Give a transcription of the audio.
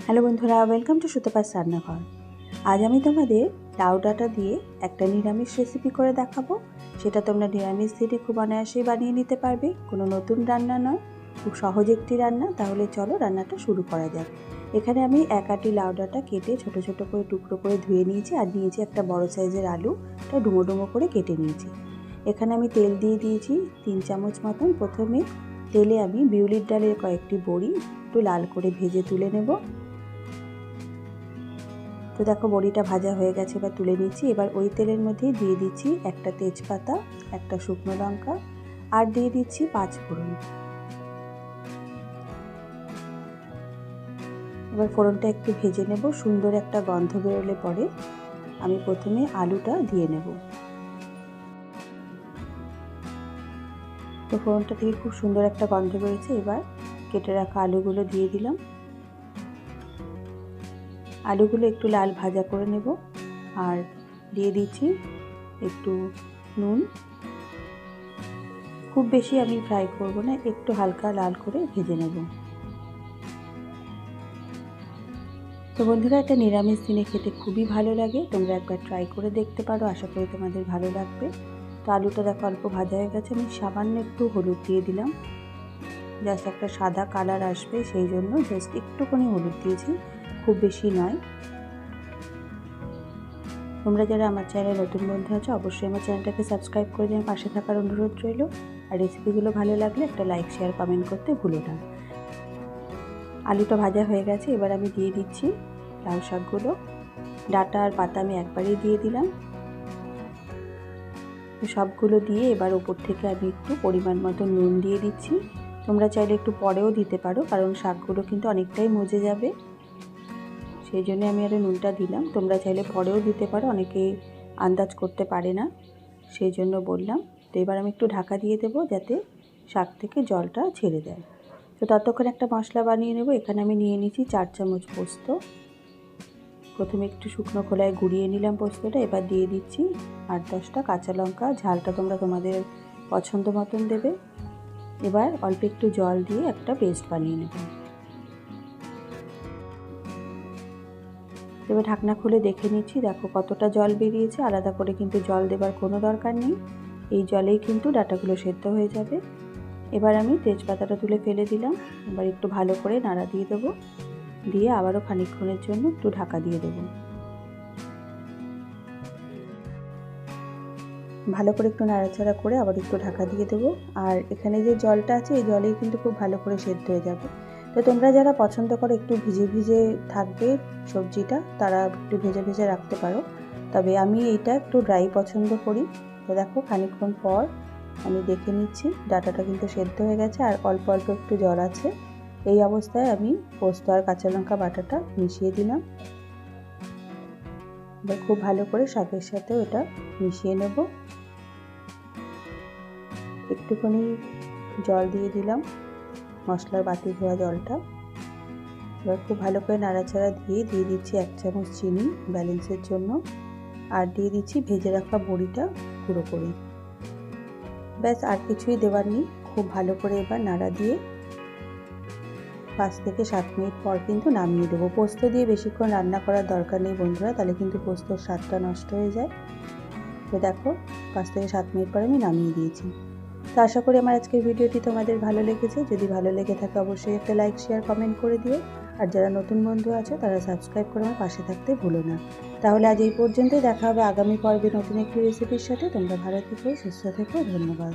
Hello বন্ধুরা, welcome to Sutapa's রান্নাঘর। আজ আমি তোমাদের লাউ ডাঁটা দিয়ে একটা নিরামিষ রেসিপি করে দেখাবো। সেটা তোমরা নিরামিষ দিনে খুব অনায়াসেই বানিয়ে নিতে পারবে। কোনো নতুন রান্না নয়, খুব সহজ একটি রান্না। তাহলে চলো রান্নাটা শুরু করা যাক। এখানে আমি এক আটি লাউ ডাঁটা কেটে ছোটো ছোটো করে টুকরো করে ধুয়ে নিয়েছি, আর নিয়েছি একটা বড় সাইজের আলু, এটা ডুমো ডুমো করে কেটে নিয়েছি। এখানে আমি তেল দিয়ে দিয়েছি 3 চামচ মতন। প্রথমে তেলে আমি বিউলির ডালের কয়েকটি বড়ি একটু লাল করে ভেজে তুলে নেব। তো দেখো বড়িটা ভাজা হয়ে গেছে, এবার তুলে নিচ্ছি। এবার ওই তেলের মধ্যেই দিয়ে দিচ্ছি একটা তেজপাতা, একটা শুকনো লঙ্কা, আর দিয়ে দিচ্ছি 5 ফোড়ন। এবার ফোড়নটা একটু ভেজে নেব, সুন্দর একটা গন্ধ বেরোলে পরে আমি প্রথমে আলুটা দিয়ে নেব। তো ফোড়নটা থেকে খুব সুন্দর একটা গন্ধ বেরোচ্ছে। এবার কেটে রাখা আলুগুলো দিয়ে দিলাম। আলুগুলো একটু লাল ভাজা করে নেব, আর দিয়ে দিচ্ছি একটু নুন। খুব বেশি আমি ফ্রাই করব না, একটু হালকা লাল করে ভেজে নেব। তো বন্ধুরা, এটা নিরামিষ দিনে খেতে খুবই ভালো লাগে। তোমরা একবার ট্রাই করে দেখতে পারো, আশা করি তোমাদের ভালো লাগবে। তো আলুটা দেখো অল্প ভাজা হয়ে গেছে, আমি সামান্য একটু হলুদ দিয়ে দিলাম, জাস্ট একটা সাদা কালার আসবে সেই জন্য জাস্ট একটুখানি হলুদ দিয়েছি, খুব বেশি নয়। তোমরা যারা আমার চ্যানেলে নতুন বন্ধু আছো, অবশ্যই আমার চ্যানেলটাকে সাবস্ক্রাইব করে দিয়ে পাশে থাকার অনুরোধ রইল। আর রেসিপিগুলো ভালো লাগলে একটা লাইক, শেয়ার, কমেন্ট করতে ভুলো না। আলুটা ভাজা হয়ে গেছে, এবার আমি দিয়ে দিচ্ছি লাউ শাকগুলো। ডাঁটা আর পাতা আমি একবারেই দিয়ে দিলাম। সবগুলো দিয়ে এবার ওপর থেকে আমি একটু পরিমাণ মতো নুন দিয়ে দিচ্ছি। তোমরা চাইলে একটু পরেও দিতে পারো, কারণ শাকগুলো কিন্তু অনেকটাই মজে যাবে, সেই জন্য আমি আরও নুনটা দিলাম। তোমরা চাইলে পরেও দিতে পারো, অনেকেই আন্দাজ করতে পারে না, সেই জন্য বললাম। তো এবার আমি একটু ঢাকা দিয়ে দেবো যাতে শাক থেকে জলটা ছেড়ে দেয়। তো ততক্ষণ একটা মশলা বানিয়ে নেব। এখানে আমি নিয়ে নিচ্ছি 4 চামচ পোস্ত। প্রথমে একটু শুকনো খোলায় গুঁড়িয়ে নিলাম পোস্তটা। এবার দিয়ে দিচ্ছি 8-10টা কাঁচা লঙ্কা, ঝালটা তোমরা তোমাদের পছন্দ মতন দেবে। এবার অল্প একটু জল দিয়ে একটা পেস্ট বানিয়ে নেব। এবার ঢাকনা খুলে দেখে নিচ্ছি, দেখো কতটা জল বেরিয়েছে। আলাদা করে কিন্তু জল দেবার কোনো দরকার নেই, এই জলেই কিন্তু ডাঁটাগুলো সেদ্ধ হয়ে যাবে। এবার আমি তেজপাতাটা তুলে ফেলে দিলাম। এবার একটু ভালো করে নাড়া দিয়ে দেবো, দিয়ে আবারও খানিকক্ষণের জন্য একটু ঢাকা দিয়ে দেবো। ভালো করে একটু নাড়াচাড়া করে আবার একটু ঢাকা দিয়ে দেবো। আর এখানে যে জলটা আছে, এই জলেই কিন্তু খুব ভালো করে সেদ্ধ হয়ে যাবে। তো তোমরা যারা পছন্দ করো একটু ভিজে ভিজে থাকবে সবজিটা, তারা একটু ভেজে ভেজে রাখতে পারো। তবে আমি এইটা একটু ড্রাই পছন্দ করি। তো দেখো খানিকক্ষণ পর আমি দেখে নিচ্ছি, ডাঁটাটা কিন্তু সেদ্ধ হয়ে গেছে আর অল্প অল্প একটু জল আছে। এই অবস্থায় আমি পোস্ত আর কাঁচা লঙ্কা বাটাটা মিশিয়ে দিলাম। এবার খুব ভালো করে শাকের সাথেও এটা মিশিয়ে নেব। একটুখানি জল দিয়ে দিলাম, মশলার বাটি ধোয়া জলটা। এবার খুব ভালো করে নাড়াচাড়া দিয়ে দিচ্ছি 1 চামচ চিনি ব্যালেন্সের জন্য, আর দিয়ে দিচ্ছি ভেজে রাখা বড়িটা গুঁড়ো করে। ব্যাস, আর কিছুই দেওয়ার নেই। খুব ভালো করে এবার নাড়া দিয়ে 5 থেকে 7 মিনিট পর কিন্তু নামিয়ে দেবো। পোস্ত দিয়ে বেশিক্ষণ রান্না করার দরকার নেই বন্ধুরা, তাহলে কিন্তু পোস্তর স্বাদটা নষ্ট হয়ে যায়। তো দেখো 5 থেকে 7 মিনিট পর আমি নামিয়ে দিয়েছি। তো আশা করি আমার আজকের ভিডিওটি তোমাদের ভালো লেগেছে। যদি ভালো লেগে থাকে অবশ্যই একটা লাইক, শেয়ার, কমেন্ট করে দিও। আর যারা নতুন বন্ধু আছে তারা সাবস্ক্রাইব করে আমার পাশে থাকতে ভুলো না। তাহলে আজ এই পর্যন্তই, দেখা হবে আগামী পর্বে নতুন একটি রেসিপির সাথে। তোমরা ভালো থেকো, সুস্থ থেকো, ধন্যবাদ।